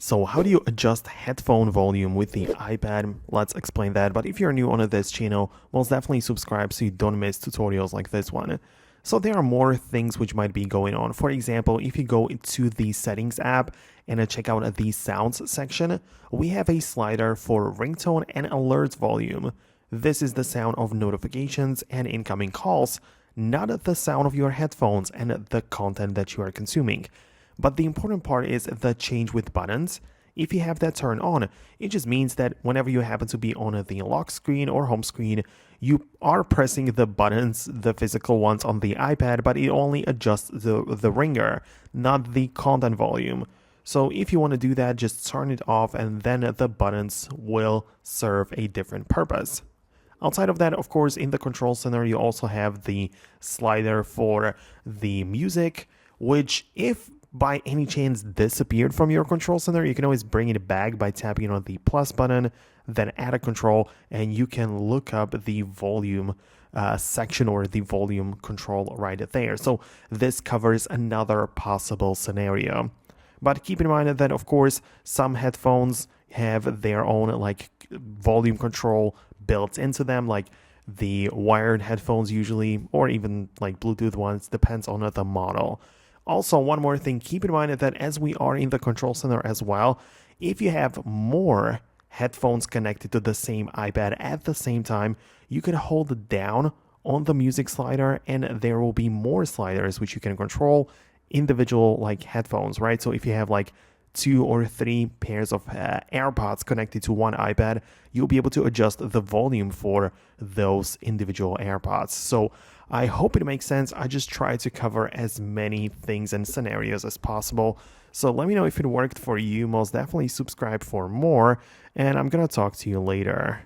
So how do you adjust headphone volume with the iPad? Let's explain that. But if you're new on this channel, most definitely subscribe so you don't miss tutorials like this one. So there are more things which might be going on. For example, if you go into the settings app and check out the sounds section, we have a slider for ringtone and alerts volume. This is the sound of notifications and incoming calls, not the sound of your headphones and the content that you are consuming. But the important part is the change with buttons. If you have that turned on, it just means that whenever you happen to be on the lock screen or home screen, you are pressing the buttons, the physical ones on the iPad, but it only adjusts the ringer, not the content volume. So if you want to do that, just turn it off and then the buttons will serve a different purpose. Outside of that, of course, in the control center, you also have the slider for the music, which if by any chance disappeared from your control center, you can always bring it back by tapping on the plus button, then add a control, and you can look up the volume section or the volume control right there. So this covers another possible scenario. But keep in mind that, of course, some headphones have their own like volume control built into them, like the wired headphones usually, or even like Bluetooth ones, depends on the model. Also, one more thing, keep in mind that as we are in the control center as well, if you have more headphones connected to the same iPad at the same time, you can hold down on the music slider and there will be more sliders which you can control individual like headphones, right? So if you have like 2 or 3 pairs of AirPods connected to one iPad, you'll be able to adjust the volume for those individual AirPods. So I hope it makes sense. I just try to cover as many things and scenarios as possible. So let me know if it worked for you. Most definitely subscribe for more, and I'm gonna talk to you later.